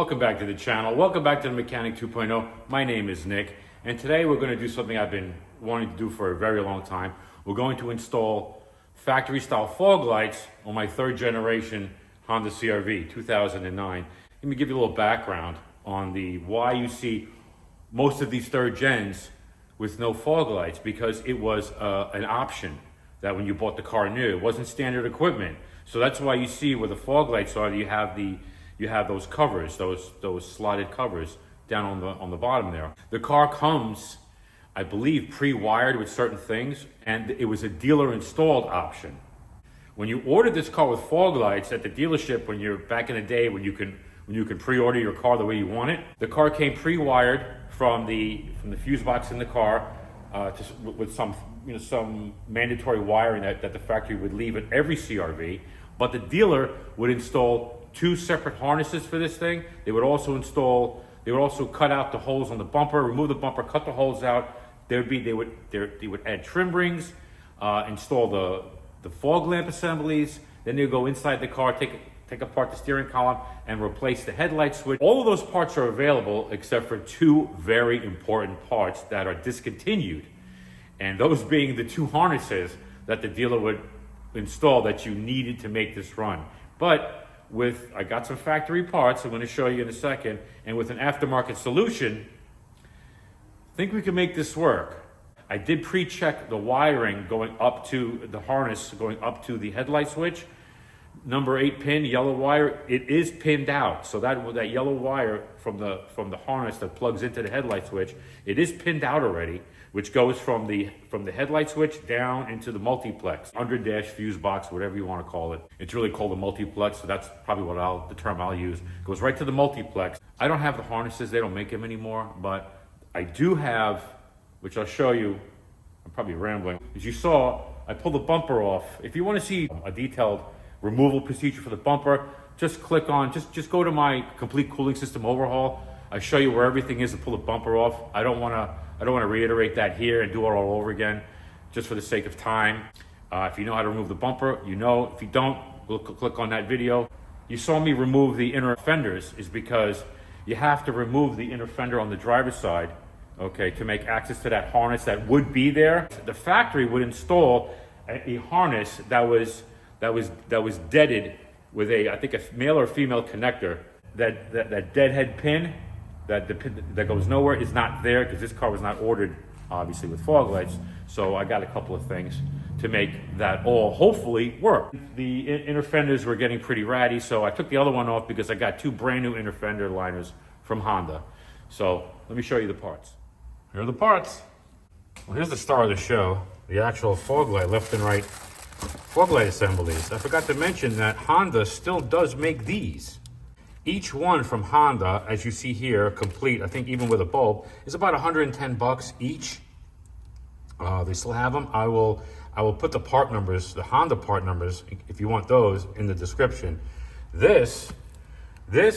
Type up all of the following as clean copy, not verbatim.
Welcome back to the channel. Welcome back to the Mechanic 2.0. My name is Nick, and today we're going to do something I've been wanting to do for a very long time. We're going to install factory style fog lights on my third generation Honda CRV 2009. Let me give you a little background on why you see most of these third gens with no fog lights, because it was an option that when you bought the car new, it wasn't standard equipment. So that's why you see where the fog lights are, you have those covers, those slotted covers down on the bottom there. The car comes, I believe, pre-wired with certain things, and it was a dealer installed option. When you ordered this car with fog lights at the dealership, when you're back in the day when you can pre-order your car the way you want it, the car came pre-wired from the fuse box in the car with some mandatory wiring that the factory would leave at every CRV. But the dealer would install two separate harnesses for this thing. They would also cut out the holes on the bumper, remove the bumper, cut the holes out. They would add trim rings, install the fog lamp assemblies. Then they would go inside the car, take apart the steering column and replace the headlight switch. All of those parts are available except for two very important parts that are discontinued. And those being the two harnesses that the dealer would install that you needed to make this run. But I got some factory parts I'm going to show you in a second, and with an aftermarket solution, I think we can make this work. I did pre-check the wiring going up to the harness, going up to the headlight switch. Number 8 pin, yellow wire, it is pinned out. So that yellow wire from the harness that plugs into the headlight switch, it is pinned out already, which goes from the headlight switch down into the multiplex, under dash fuse box, whatever you want to call it. It's really called a multiplex, so that's probably the term I'll use. It goes right to the multiplex. I don't have the harnesses, they don't make them anymore, but I do have, which I'll show you. I'm probably rambling. As you saw, I pulled the bumper off. If you want to see a detailed removal procedure for the bumper, just just go to my complete cooling system overhaul. I show you where everything is to pull the bumper off. I don't want to reiterate that here and do it all over again, just for the sake of time. If you know how to remove the bumper, you know. If you don't, click on that video. You saw me remove the inner fenders is because you have to remove the inner fender on the driver's side, okay, to make access to that harness that would be there. The factory would install a harness that was deaded with I think a male or female connector. That deadhead pin, the pin that goes nowhere, is not there because this car was not ordered, obviously, with fog lights. So I got a couple of things to make that all hopefully work. The inner fenders were getting pretty ratty, so I took the other one off because I got two brand new inner fender liners from Honda. So let me show you the parts. Here are the parts. Well, here's the star of the show, the actual fog light, left and right fog light assemblies. I forgot to mention that Honda still does make these. Each one from Honda, as you see here, complete, I think even with a bulb, is about 110 bucks each. They still have them. I will put the part numbers, the Honda part numbers, if you want those, in the description. This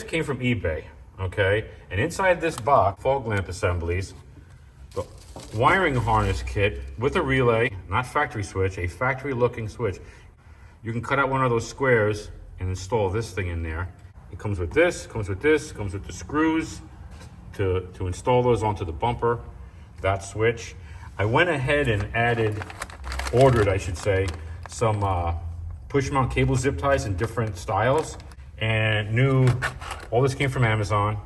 came from eBay, okay? And inside this box, fog lamp assemblies, the wiring harness kit with a relay, not factory switch, a factory looking switch. You can cut out one of those squares and install this thing in there. It comes with this, comes with the screws to install those onto the bumper, that switch. I went ahead and ordered, I should say, some push mount cable zip ties in different styles, and all this came from Amazon.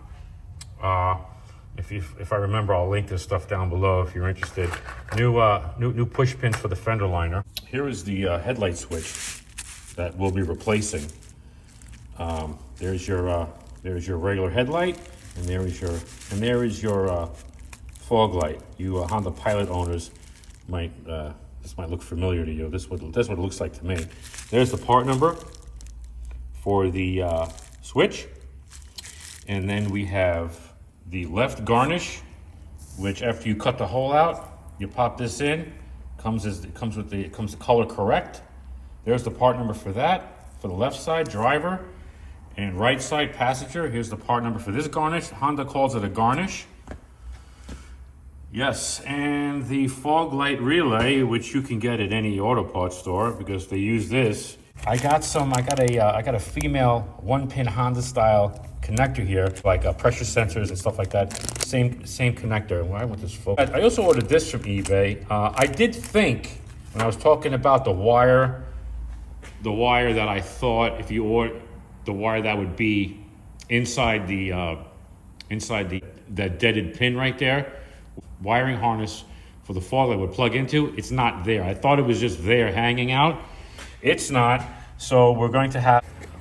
If I remember, I'll link this stuff down below if you're interested. New push pins for the fender liner. Here is the headlight switch that we'll be replacing. There's your regular headlight, and there is your fog light. You Honda Pilot owners this might look familiar to you. This is what it looks like to me. There's the part number for the switch, and then we have the left garnish, which after you cut the hole out, you pop this in. Comes color correct. There's the part number for that. For the left side, driver, and right side, passenger. Here's the part number for this garnish. Honda calls it a garnish. Yes, and the fog light relay, which you can get at any auto parts store, because they use this I got a female 1-pin Honda style connector here, like pressure sensors and stuff like that. Same connector. Why with this focus? I also ordered this from eBay. I did think when I was talking about the wire that I thought if you order the wire that would be inside that deaded pin right there, wiring harness for the fog light would plug into. It's not there. I thought it was just there hanging out. It's not. So it's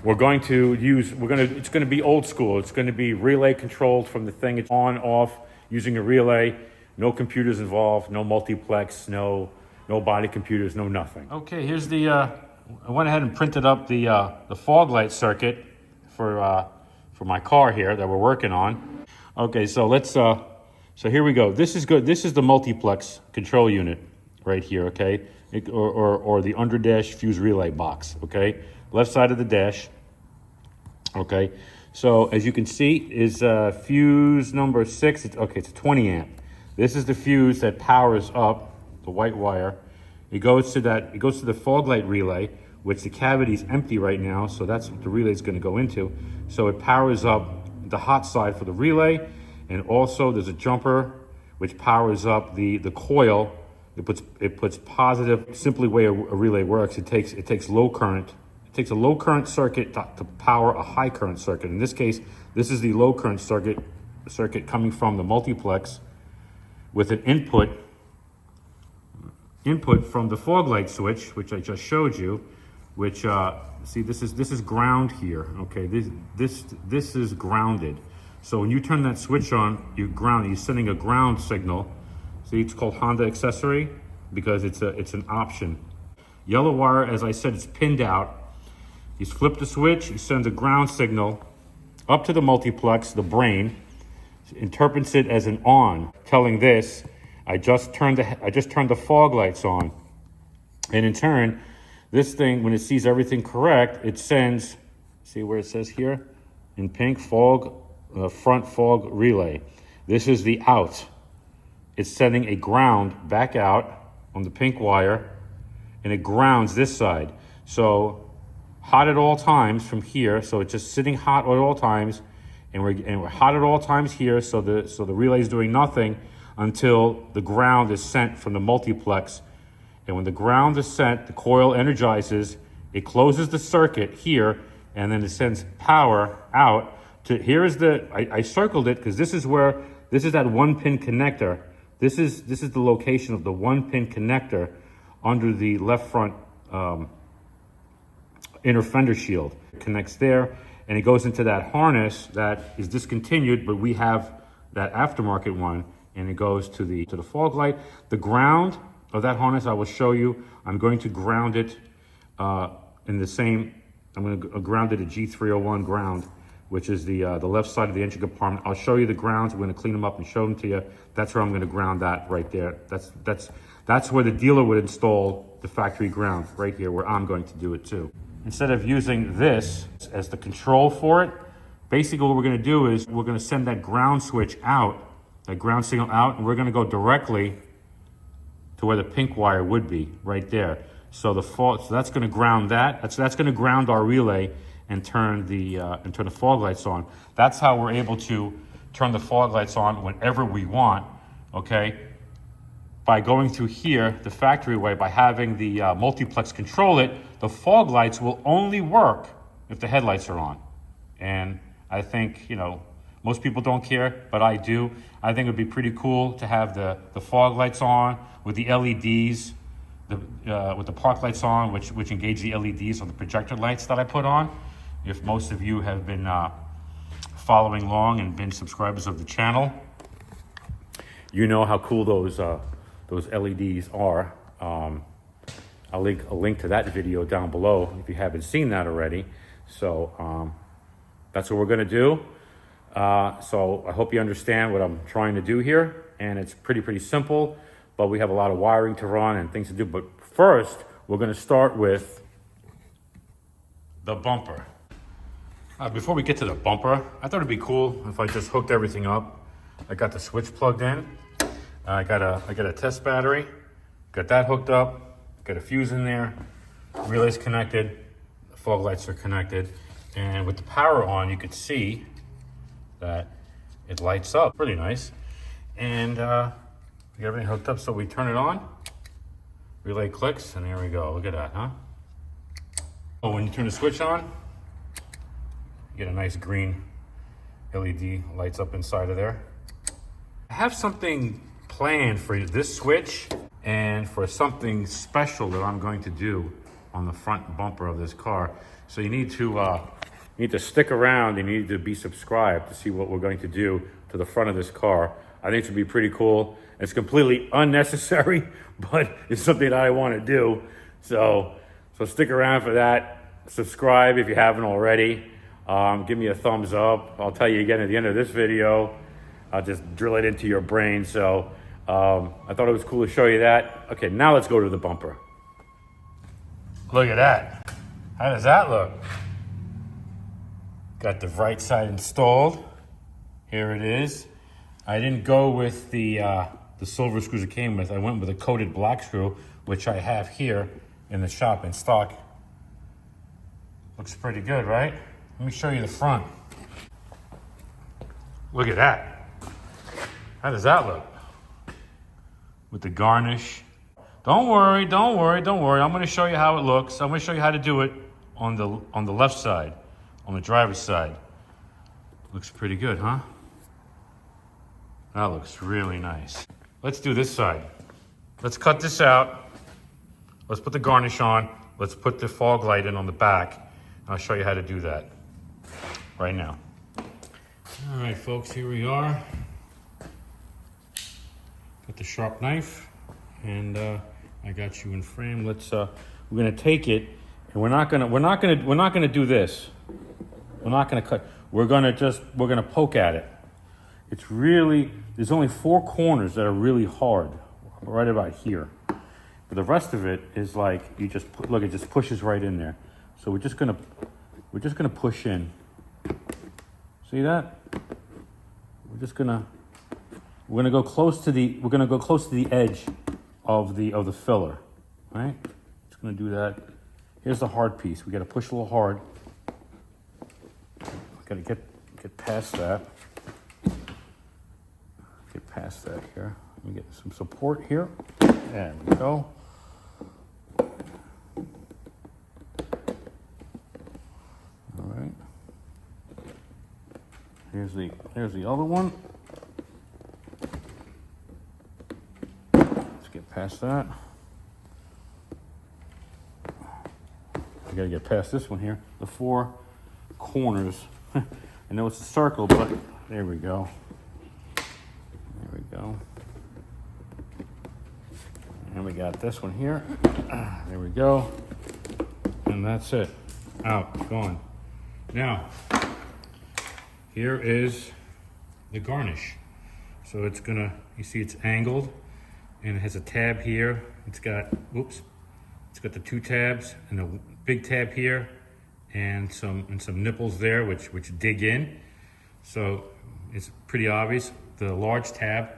going to be old school. It's going to be relay controlled from the thing. It's on, off, using a relay. No computers involved, no multiplex, no body computers, no nothing. Okay, here's the, I went ahead and printed up the fog light circuit for my car here that we're working on. Okay, so so here we go. This is good. This is the multiplex control unit right here, okay? Or the under dash fuse relay box, okay? Left side of the dash, okay? So as you can see is fuse number 6. It's a 20 amp. This is the fuse that powers up the white wire. It goes to the fog light relay, which the cavity is empty right now, so that's what the relay is going to go into. So it powers up the hot side for the relay, and also there's a jumper which powers up the coil. It puts positive. Simply way a relay works, it takes low current. It takes a low current circuit to power a high current circuit. In this case, this is the low current circuit coming from the multiplex with an input from the fog light switch, which I just showed you. Which see, this is ground here. Okay, this is grounded. So when you turn that switch on, you're sending a ground signal. See, it's called Honda accessory because it's an option. Yellow wire, as I said, it's pinned out. You flip the switch, you send a ground signal up to the multiplex, the brain, interprets it as an on, telling this, I just turned the fog lights on. And in turn, this thing, when it sees everything correct, it sends, see where it says here in pink, front fog relay. This is the out. It's sending a ground back out on the pink wire, and it grounds this side. So hot at all times from here. So it's just sitting hot at all times, and we're hot at all times here. So the relay is doing nothing until the ground is sent from the multiplex. And when the ground is sent, the coil energizes. It closes the circuit here, and then it sends power out to. Here is I circled it because this is that 1-pin connector. This is the location of the 1-pin connector under the left front inner fender shield. It connects there, and it goes into that harness that is discontinued, but we have that aftermarket one, and it goes to the fog light. The ground of that harness I will show you. I'm going to ground it in the same. I'm going to ground it at G301 ground, which is the left side of the engine compartment. I'll show you the grounds. We're going to clean them up and show them to you. That's where I'm going to ground that right there. That's where the dealer would install the factory ground, right here, where I'm going to do it too. Instead of using this as the control for it, basically what we're going to do is we're going to send that ground switch out, that ground signal out, and we're going to go directly to where the pink wire would be, right there. So that's going to ground that. That's going to ground our relay and turn the fog lights on. That's how we're able to turn the fog lights on whenever we want, okay? By going through here, the factory way, by having the multiplex control it, the fog lights will only work if the headlights are on. And I think, most people don't care, but I do. I think it would be pretty cool to have the fog lights on with the LEDs, with the park lights on, which engage the LEDs on the projector lights that I put on. If most of you have been following along and been subscribers of the channel, you know how cool those LEDs are. I'll link a link to that video down below if you haven't seen that already. So that's what we're gonna do. So I hope you understand what I'm trying to do here, and it's pretty simple, but we have a lot of wiring to run and things to do. But first, we're gonna start with the bumper. Before we get to the bumper, I thought it'd be cool if I just hooked everything up. I got the switch plugged in. I got a test battery, got that hooked up, got a fuse in there, relays connected, fog lights are connected. And with the power on, you could see that it lights up. Pretty nice. And we got everything hooked up, so we turn it on. Relay clicks, and there we go. Look at that, huh? Oh, when you turn the switch on, you get a nice green LED lights up inside of there. I have something planned for this switch and for something special that I'm going to do on the front bumper of this car. So you need to stick around and you need to be subscribed to see what we're going to do to the front of this car. I think it would be pretty cool. It's completely unnecessary, but it's something that I want to do. So stick around for that. Subscribe if you haven't already. Give me a thumbs up. I'll tell you again at the end of this video. I'll just drill it into your brain. So I thought it was cool to show you that. Okay, now let's go to the bumper. Look at that. How does that look? Got the right side installed. Here it is. I didn't go with the silver screws it came with. I went with a coated black screw, which I have here in the shop in stock. Looks pretty good, right? Let me show you the front. Look at that. How does that look? With the Garnish. Don't worry. I'm going to show you how it looks. I'm going to show you how to do it on the left side, on the driver's side. Looks pretty good, huh? That looks really nice. Let's do this side. Let's cut this out. Let's put the Garnish on. Let's put the fog light in on the back. I'll show you how to do that right now. All right, folks, here we are. Got the sharp knife, and I got you in frame. Let's we're gonna take it, and we're not gonna do this. We're not gonna cut. We're gonna poke at it. It's really, there's only 4 corners that are really hard, right about here. But the rest of it is like, you just, look, it just pushes right in there. So we're just gonna push in. See that? We're gonna go close to the edge of the filler, right? Just gonna do that. Here's the hard piece. We gotta push a little hard. Gotta get past that. Get past that here. Let me get some support here. There we go. All right. Here's the other one. Let's get past that. I gotta get past this one here. The 4 corners. I know it's a circle, but there we go. There we go. And we got this one here. There we go. And that's it. Out, gone. Now, here is the Garnish. So it's gonna, you see it's angled and it has a tab here. It's got the 2 tabs and a big tab here and some nipples there which dig in. So it's pretty obvious. The large tab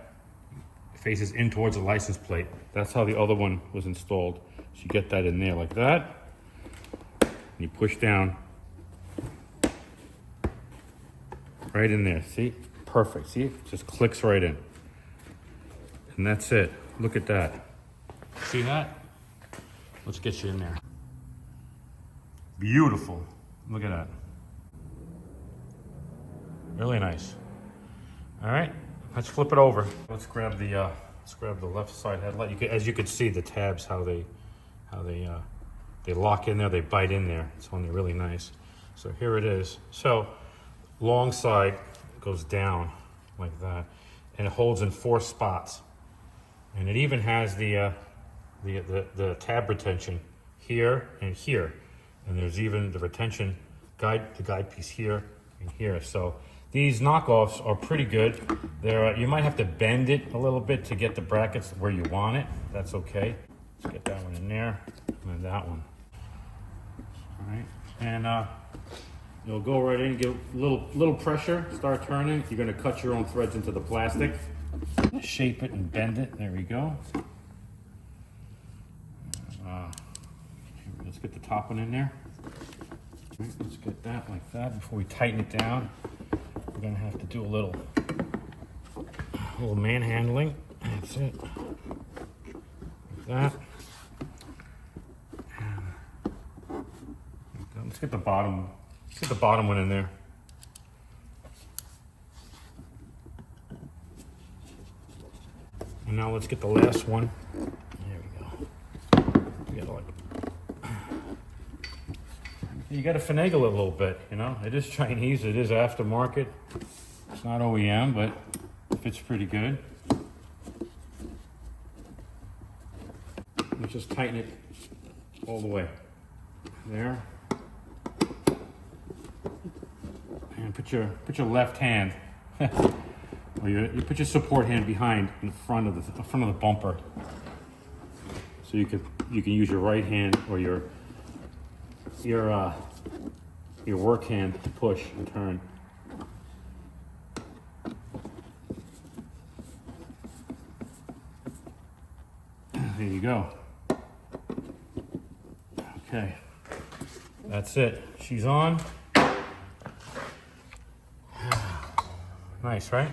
faces in towards the license plate. That's how the other one was installed. So you get that in there like that. And you push down right in there. See? Perfect. See? It just clicks right in. And that's it. Look at that. See that? Let's get you in there. Beautiful. Look at that. Really nice. All right, let's flip it over. Let's grab the left side headlight. As you can see, the tabs how they lock in there, they bite in there. It's only really nice. So here it is. So long side goes down like that, and it holds in 4 spots. And it even has the tab retention here and here. And there's even the retention guide piece here and here. So these knockoffs are pretty good. You might have to bend it a little bit to get the brackets where you want it. That's okay. Let's get that one in there, and then that one. All right, and you'll go right in, give a little pressure, start turning. You're gonna cut your own threads into the plastic. Shape it and bend it. There we go. Let's get the top one in there. Right, let's get that like that before we tighten it down. We're gonna have to do a little manhandling. That's it. Like that. And let's get the bottom. Let's get the bottom one in there. And now let's get the last one. There we go. We gotta like. You got to finagle it a little bit, you know. It is Chinese, it is aftermarket. It's not OEM, but it fits pretty good. Let's just tighten it all the way. There. And put your left hand, or you put your support hand behind in front of the bumper. So you can use your right hand or your work hand to push and turn. There you go. Okay, that's it. She's on. Nice, right?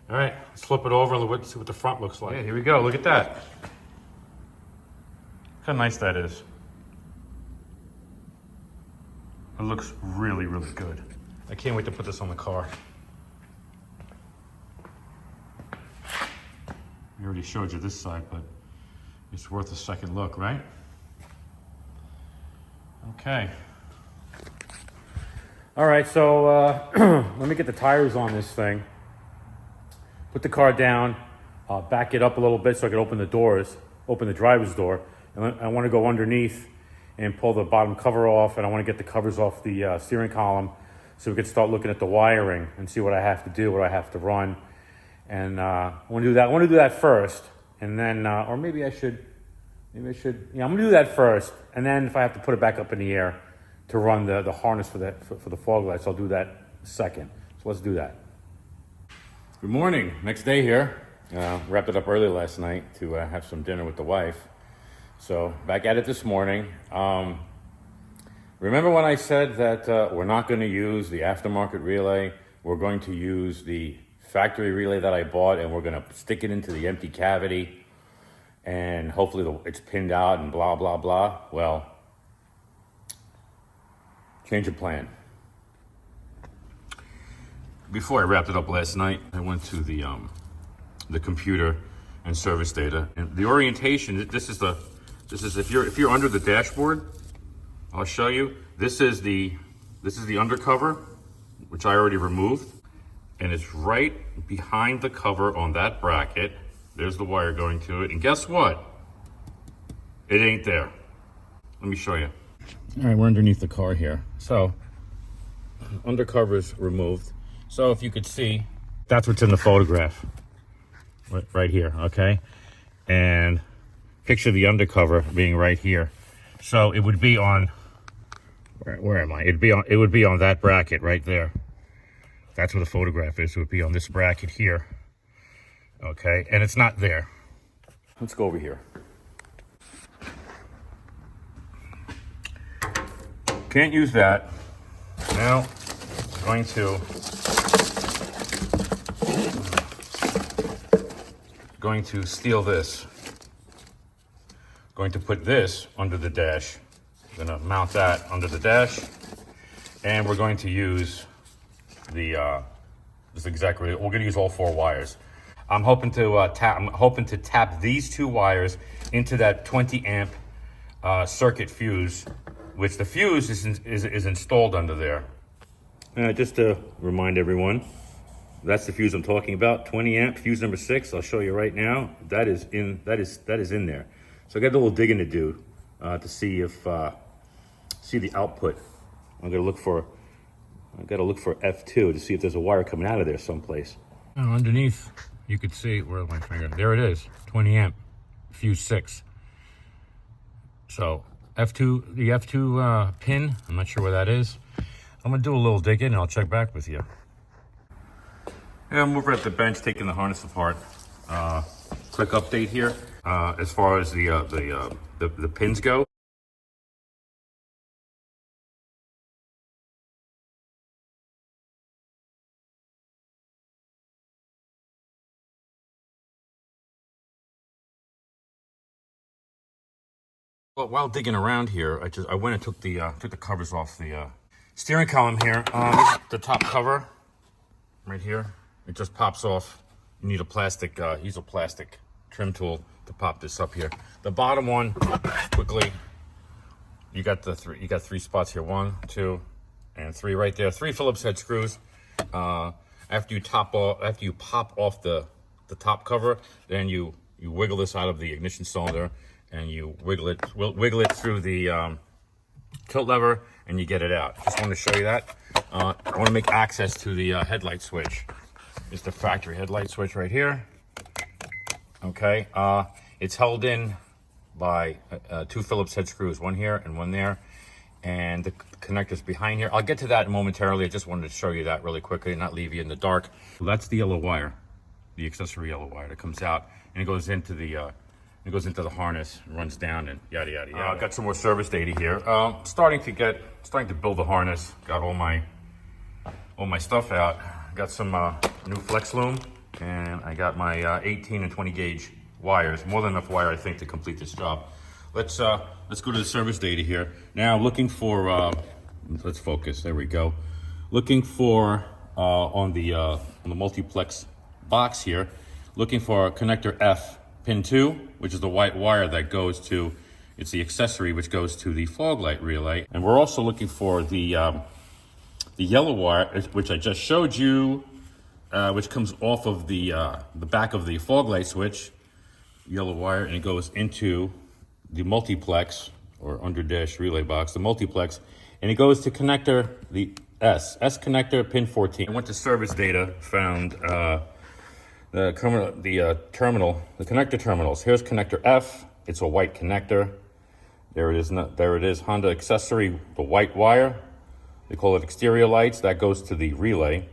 All right, let's flip it over and see what the front looks like. Yeah, here we go. Look at that. Look how nice that is. It looks really, really good. I can't wait to put this on the car. I already showed you this side, but it's worth a second look, right? Okay. All right, so let me get the tires on this thing. Put the car down, back it up a little bit so I can open the doors, open the driver's door. And I want to go underneath and pull the bottom cover off, and I want to get the covers off the steering column so we can start looking at the wiring and see what I have to do, what I have to run. And I want to do that. I want to do that first, and then, or maybe I should, yeah, I'm going to do that first, and then if I have to put it back up in the air to run the harness for the fog lights, I'll do that second. So let's do that. Good morning. Next day here. Wrapped it up early last night to have some dinner with the wife. So back at it this morning. Remember when I said that we're not going to use the aftermarket relay? We're going to use the factory relay that I bought, and we're going to stick it into the empty cavity, and hopefully it's pinned out and blah, blah, blah. Well, change of plan. Before I wrapped it up last night, I went to the computer and service data, and the orientation. This is if you're under the dashboard, I'll show you. This is the undercover, which I already removed, and it's right behind the cover on that bracket. There's the wire going to it, and guess what? It ain't there. Let me show you. All right, we're underneath the car here. So undercover is removed. So if you could see, that's what's in the photograph right here, okay? And picture the undercover being right here. So it would be on, where am I? It would be on that bracket right there. That's where the photograph is. It would be on this bracket here. Okay, and it's not there. Let's go over here. Can't use that. Now, I'm going to steal this. Going to put this under the dash. I'm gonna mount that under the dash, and we're going to use the this exactly. We're gonna use all 4 wires. I'm hoping to tap these 2 wires into that 20 amp circuit fuse, which the fuse is installed under there. Just to remind everyone, that's the fuse I'm talking about. 20 amp fuse number 6. I'll show you right now. That is in there. So I got a little digging to do to see the output. I gotta look for F2 to see if there's a wire coming out of there someplace. Now underneath, you could see, where's my finger? There it is, 20 amp, fuse 6. So the F2 pin, I'm not sure where that is. I'm gonna do a little digging and I'll check back with you. Yeah, I'm over at the bench taking the harness apart. Quick update here as far as the pins go. Well, while digging around here, I went and took the covers off the steering column here. This is the top cover right here. It just pops off. You need a plastic, use a plastic trim tool to pop this up here. The bottom one, quickly, you got three spots here. 1, 2, and 3 right there. 3 Phillips head screws. After you pop off the top cover, then you wiggle this out of the ignition cylinder and you wiggle it through the tilt lever and you get it out. Just want to show you that. I want to make access to the headlight switch. It's the factory headlight switch right here. Okay, it's held in by 2 Phillips head screws, one here and one there, and the connectors behind here. I'll get to that momentarily. I just wanted to show you that really quickly and not leave you in the dark. So that's the yellow wire, the accessory yellow wire that comes out, and it goes into the harness, and runs down, and yada yada yada. I've got some more service data here. Starting to build the harness. Got all my stuff out. Got some new flex loom, and I got my 18 and 20 gauge wires. More than enough wire, I think, to complete this job. Let's go to the service data here. Now, looking for let's focus. There we go. Looking for on the multiplex box here. Looking for connector F, pin 2, which is the white wire that goes to. It's the accessory which goes to the fog light relay, and we're also looking for the yellow wire, which I just showed you, which comes off of the back of the fog light switch, yellow wire, and it goes into the multiplex or under dash relay box, the multiplex, and it goes to connector, the S connector, pin 14. I went to service data, found the connector terminals. Here's connector F. It's a white connector. There it is. There it is. Honda accessory, the white wire. They call it exterior lights. That goes to the relay.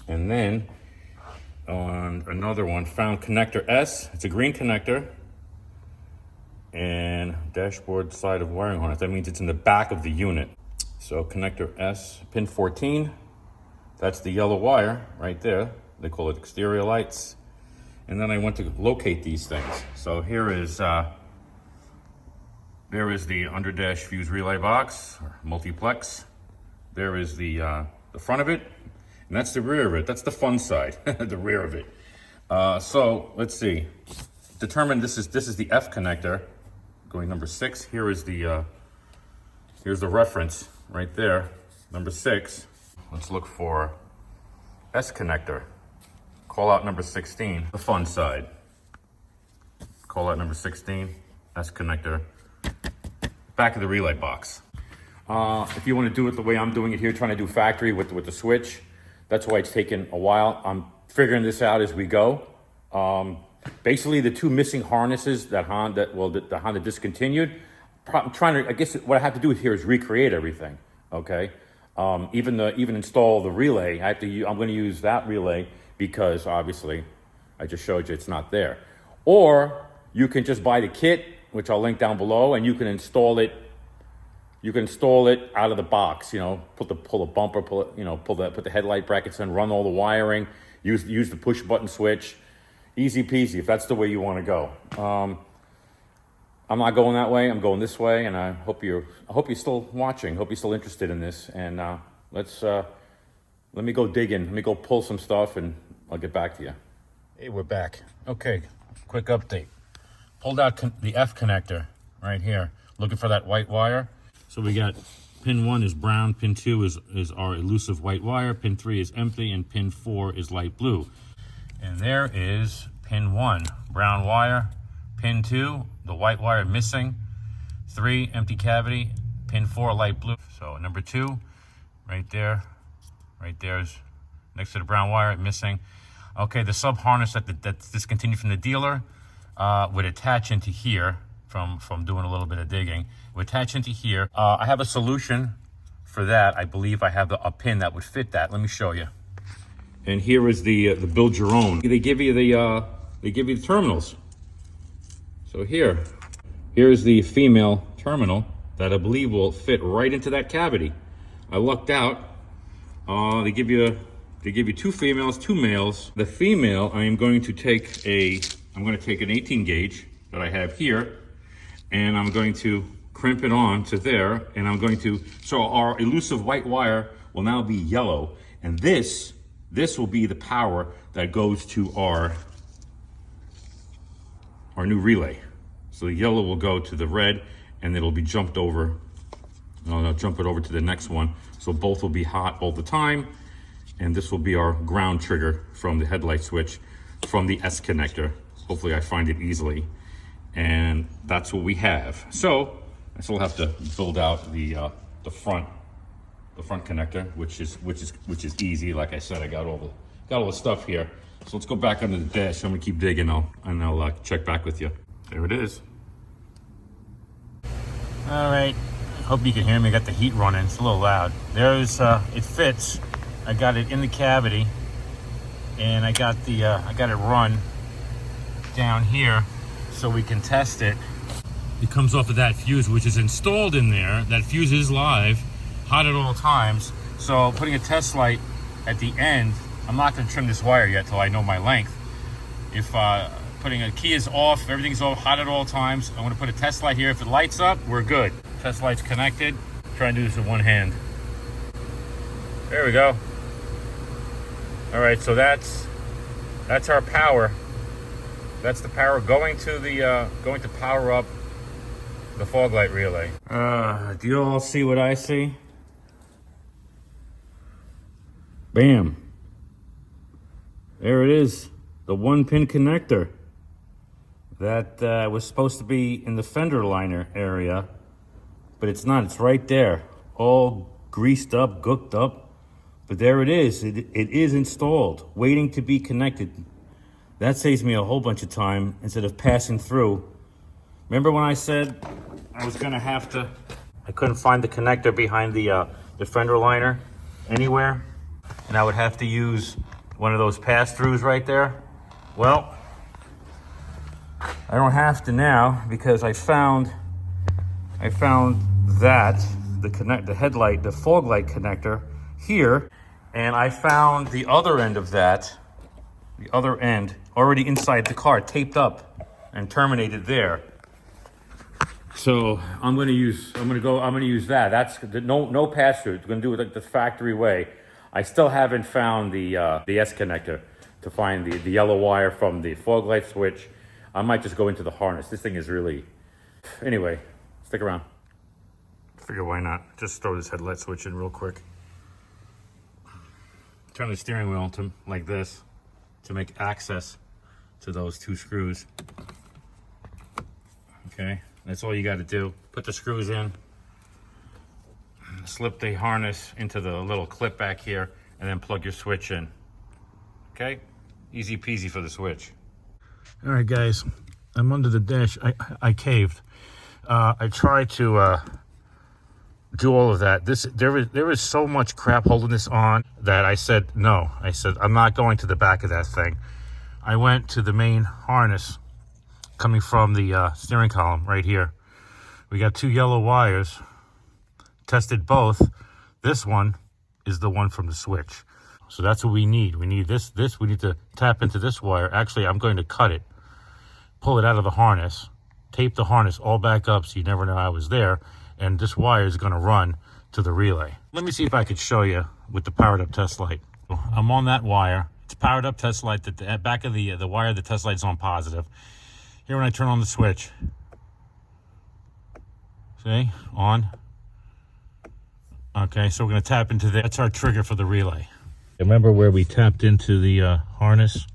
And then on another one, found connector S. It's a green connector. And dashboard side of wiring harness. That means it's in the back of the unit. So connector S, pin 14. That's the yellow wire right there. They call it exterior lights. And then I went to locate these things. So here is there is the under dash fuse relay box, or multiplex. There is the front of it, and that's the rear of it. That's the fun side, the rear of it. So let's see. Determine this is the F connector, going number 6. Here is the here's the reference right there, number 6. Let's look for S connector. Call out number 16, the fun side. Call out number 16, S connector, back of the relay box. If you want to do it the way I'm doing it here, trying to do factory with the switch, that's why it's taken a while. I'm figuring this out as we go. Basically, the 2 missing harnesses that the Honda discontinued. I'm trying to. I guess what I have to do here is recreate everything. Okay, even install the relay. I'm going to use that relay because obviously, I just showed you it's not there. Or you can just buy the kit, which I'll link down below, and you can install it. You can install it out of the box. You know, pull the bumper, put the headlight brackets in, run all the wiring, use the push button switch. Easy peasy if that's the way you want to go. I'm not going that way. I'm going this way, and I hope you're still watching. Hope you're still interested in this. And let me go dig in. Let me go pull some stuff, and I'll get back to you. Hey, we're back. Okay, quick update. Pulled out the F connector right here. Looking for that white wire. So we got pin 1 is brown, pin 2 is our elusive white wire, pin 3 is empty, and pin 4 is light blue. And there is pin 1, brown wire, pin 2, the white wire missing, 3, empty cavity, pin 4, light blue. So number 2, right there's next to the brown wire, missing. Okay, the sub harness that's discontinued from the dealer would attach into here from doing a little bit of digging. Would attach into here. I have a solution for that. I believe I have a pin that would fit that. Let me show you. And here is the build your own. They give you the terminals. So here's the female terminal that I believe will fit right into that cavity. I lucked out. They give you 2 females, 2 males. The female, I'm going to take an 18 gauge that I have here, and I'm going to crimp it on to there, and I'm going to, so our elusive white wire will now be yellow, and this will be the power that goes to our new relay. So the yellow will go to the red, and it'll be jumped over. I'll jump it over to the next one. So both will be hot all the time. And this will be our ground trigger from the headlight switch from the S connector. Hopefully I find it easily. And that's what we have. So I still have to build out the front connector, which is easy. Like I said, I got all the stuff here. So let's go back under the dash. I'm gonna keep digging and I'll check back with you. There it is. All right, hope you can hear me. I got the heat running, it's a little loud. There's, it fits. I got it in the cavity, and I got it run down here so we can test it. It comes off of that fuse, which is installed in there. That fuse is live, hot at all times. So putting a test light at the end, I'm not gonna trim this wire yet till I know my length. If putting a key is off, everything's all hot at all times, I'm gonna put a test light here. If it lights up, we're good. Test light's connected. Try and do this with one hand. There we go. All right, so that's our power. That's the power going to power up the fog light relay. Do you all see what I see? Bam. There it is, the 1-pin connector that was supposed to be in the fender liner area, but it's not. It's right there, all greased up, gooked up. But there it is. It is installed, waiting to be connected. That saves me a whole bunch of time instead of passing through. Remember when I said I was gonna have to, I couldn't find the connector behind the fender liner anywhere, and I would have to use one of those pass-throughs right there? Well, I don't have to now, because I found that the headlight, the fog light connector here, and I found the other end of that, the other end already inside the car, taped up and terminated there. So I'm gonna use that. That's no pass through. I'm gonna do it like the factory way. I still haven't found the S connector to find the yellow wire from the fog light switch. I might just go into the harness. This thing is really, anyway, stick around. Figure why not. Just throw this headlight switch in real quick. Turn the steering wheel to like this to make access to those 2 screws. Okay, that's all you got to do. Put the screws in, slip the harness into the little clip back here, and then plug your switch in. Okay, easy peasy for the switch. All right, guys, I'm under the dash. I caved. I tried to do all of that. There is so much crap holding this on that I said no. I said I'm not going to the back of that thing. I went to the main harness coming from the steering column right here. We got 2 yellow wires. Tested both. This one is the one from the switch. So that's what we need. We need this. We need to tap into this wire. Actually, I'm going to cut it, pull it out of the harness, tape the harness all back up so you never know I was there. And this wire is going to run to the relay. Let me see if I could show you with the powered up test light. I'm on that wire. It's powered up test light. The back of the wire, the test light's on positive. Here when I turn on the switch, see, on. Okay, so we're going to tap into that. That's our trigger for the relay. Remember where we tapped into the harness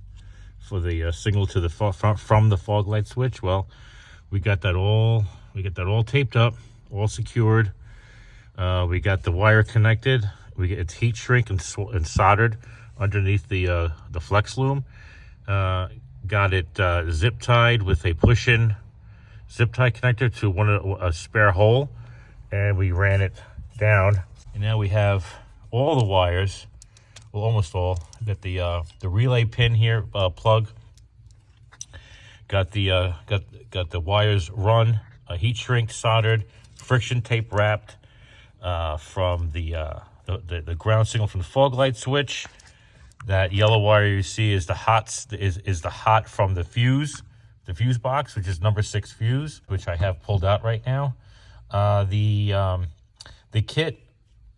for the signal to the from the fog light switch? Well, we got that all taped up, all secured. We got the wire connected. It's heat shrink and soldered underneath the flex loom. Got it zip tied with a push-in zip tie connector to a spare hole, and we ran it down. And now we have all the wires, well, almost all. Got the relay pin here, plug. Got the wires run, heat shrink soldered, friction tape wrapped from the ground signal from the fog light switch. That yellow wire you see is the hot from the fuse box, which is number 6 fuse, which I have pulled out right now. The kit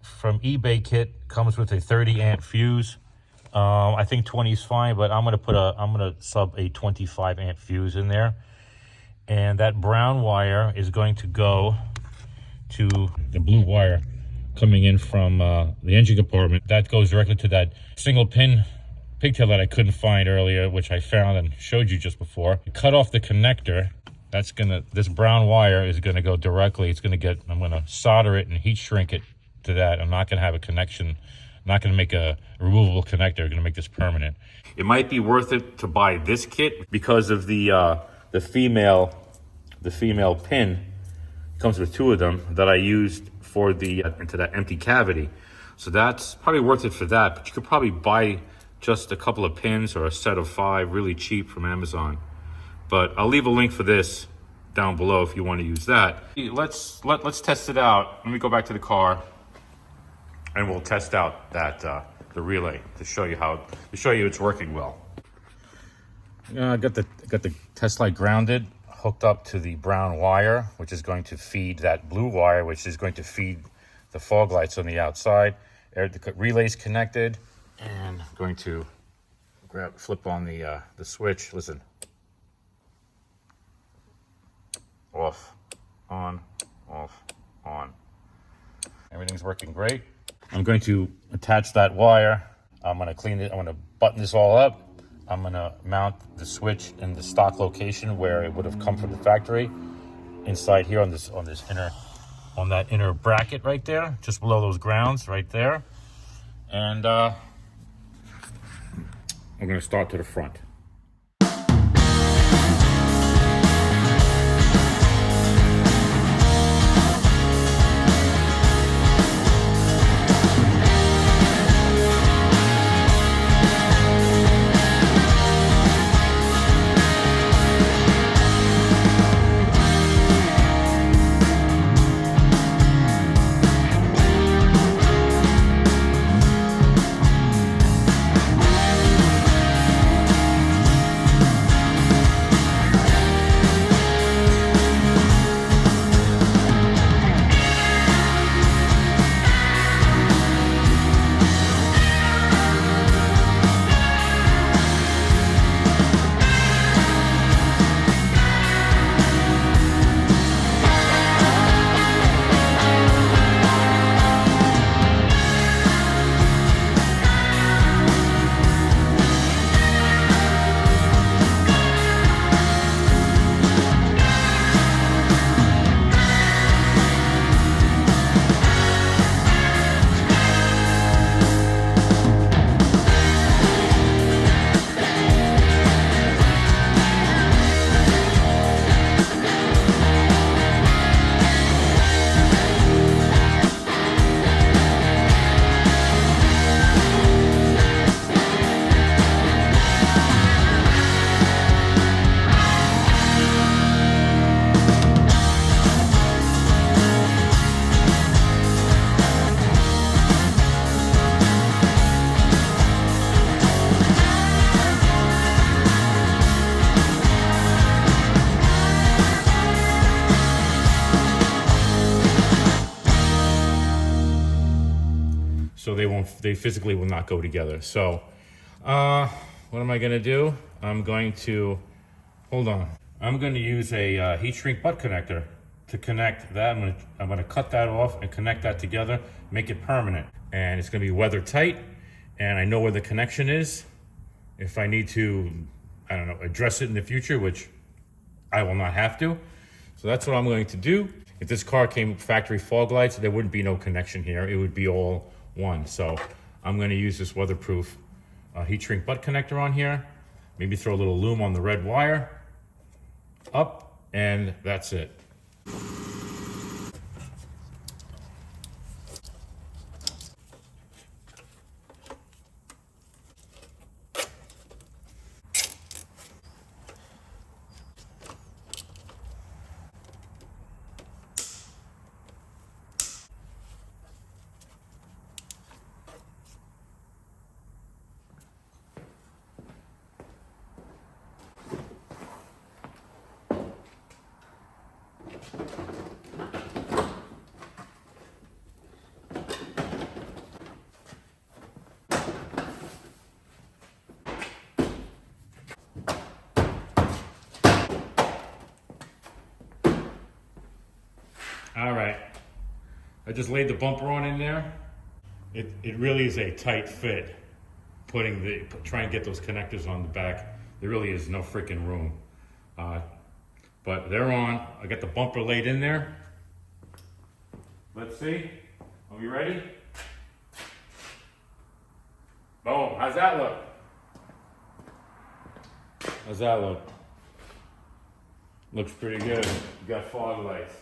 from eBay kit comes with a 30 amp fuse. I think 20 is fine, but I'm gonna sub a 25 amp fuse in there, and that brown wire is going to go to the blue wire coming in from the engine compartment. That goes directly to that single pin pigtail that I couldn't find earlier, which I found and showed you just before. Cut off the connector. This brown wire is gonna go directly. I'm gonna solder it and heat shrink it to that. I'm not gonna have a connection. I'm not gonna make a removable connector. I'm gonna make this permanent. It might be worth it to buy this kit because of the female pin. It comes with 2 of them that I used for into that empty cavity. So that's probably worth it for that. But you could probably buy just a couple of pins or a set of 5 really cheap from Amazon. But I'll leave a link for this down below if you want to use that. Let's test it out. Let me go back to the car, and we'll test out the relay to show you it's working well. I got the test light grounded, hooked up to the brown wire, which is going to feed that blue wire, which is going to feed the fog lights on the outside. The relay's connected, and I'm going to flip on the switch. Listen. Off, on, off, on. Everything's working great. I'm going to attach that wire. I'm going to clean it. I'm going to button this all up. I'm going to mount the switch in the stock location where it would have come from the factory. Inside here on that inner bracket right there, just below those grounds right there. And I'm going to start to the front. So they physically will not go together. So what am I gonna do? I'm going to use a heat shrink butt connector to connect that. I'm gonna cut that off and connect that together, make it permanent. And it's gonna be weather tight, and I know where the connection is. If I need to, I don't know, address it in the future, which I will not have to. So that's what I'm going to do. If this car came with factory fog lights, there wouldn't be no connection here. It would be all one. So I'm going to use this weatherproof heat shrink butt connector on here. Maybe throw a little loom on the red wire. Up, and that's it. I just laid the bumper on in there. It really is a tight fit. Trying to get those connectors on the back, there really is no freaking room. But they're on. I got the bumper laid in there. Let's see. Are we ready? Boom. How's that look? How's that look? Looks pretty good. You got fog lights.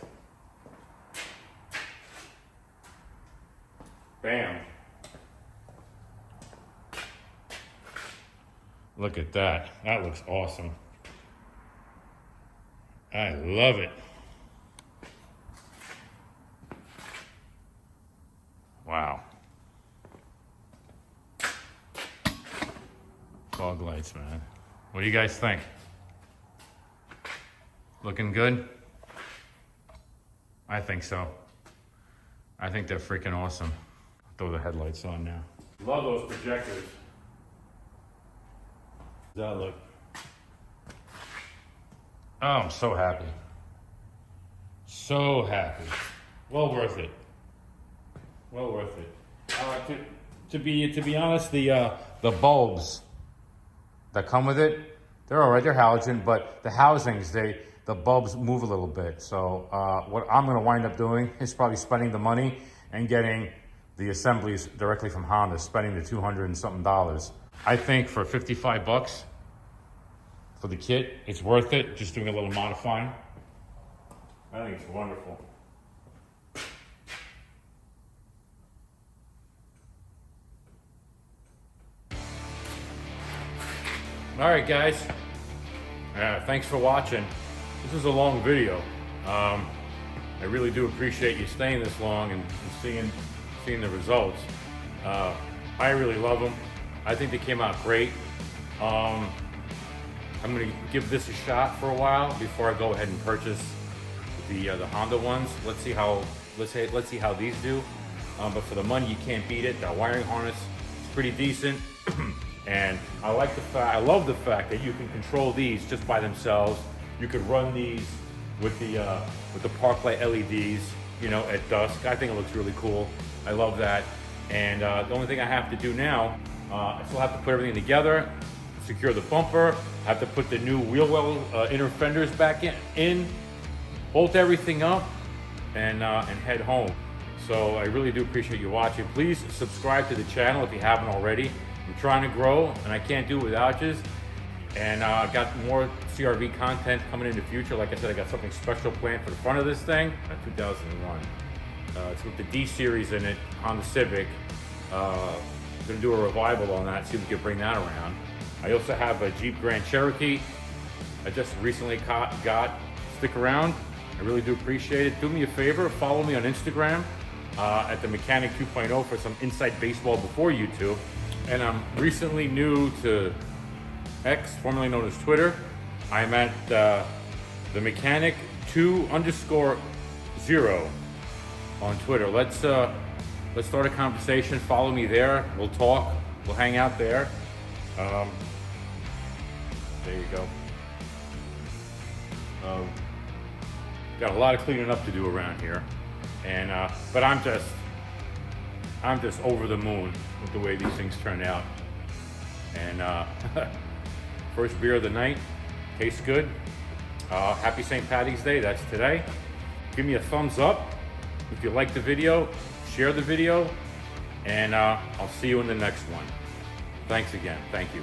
Bam. Look at that. That looks awesome. I love it. Wow. Fog lights, man. What do you guys think? Looking good? I think so. I think they're freaking awesome. Throw the headlights on now. Love those projectors. How's that look? Oh, I'm so happy. So happy. Well worth it. Well worth it. To be honest, the bulbs that come with it, they're all right. They're halogen, but the housings, the bulbs move a little bit. So what I'm going to wind up doing is probably spending the money and getting the assemblies directly from Honda, spending the $200 and something. I think for 55 bucks for the kit, it's worth it. Just doing a little modifying. I think it's wonderful. All right, guys. Thanks for watching. This is a long video. I really do appreciate you staying this long and seeing the results. I really love them. I think they came out great. I'm going to give this a shot for a while before I go ahead and purchase the Honda ones. Let's see how these do. But for the money, you can't beat it. The wiring harness is pretty decent. And I love the fact that you can control these just by themselves. You could run these with the park light LEDs, you know, at dusk. I think it looks really cool. I love that. And the only thing I have to do now, I still have to put everything together, secure the bumper. I have to put the new wheel well inner fenders back in, bolt everything up, and head home. So I really do appreciate you watching. Please subscribe to the channel if you haven't already. I'm trying to grow, and I can't do it without you. And I've got more CRV content coming in the future. Like I said, I got something special planned for the front of this thing. 2001. It's with the D series in it on the Civic. Gonna do a revival on that, see if we can bring that around. I also have a Jeep Grand Cherokee I just recently got. Stick around. I really do appreciate it. Do me a favor, follow me on Instagram at the Mechanic 2.0 for some inside baseball before YouTube. And I'm recently new to X, formerly known as Twitter. I'm at the Mechanic 2_0 on Twitter. Let's start a conversation. Follow me there. We'll talk. We'll hang out there. There you go. Got a lot of cleaning up to do around here, and but I'm just over the moon with the way these things turn out. And first beer of the night, tastes good. Happy St. Paddy's Day, that's today. Give me a thumbs up if you like the video, share the video, and I'll see you in the next one. Thanks again, thank you.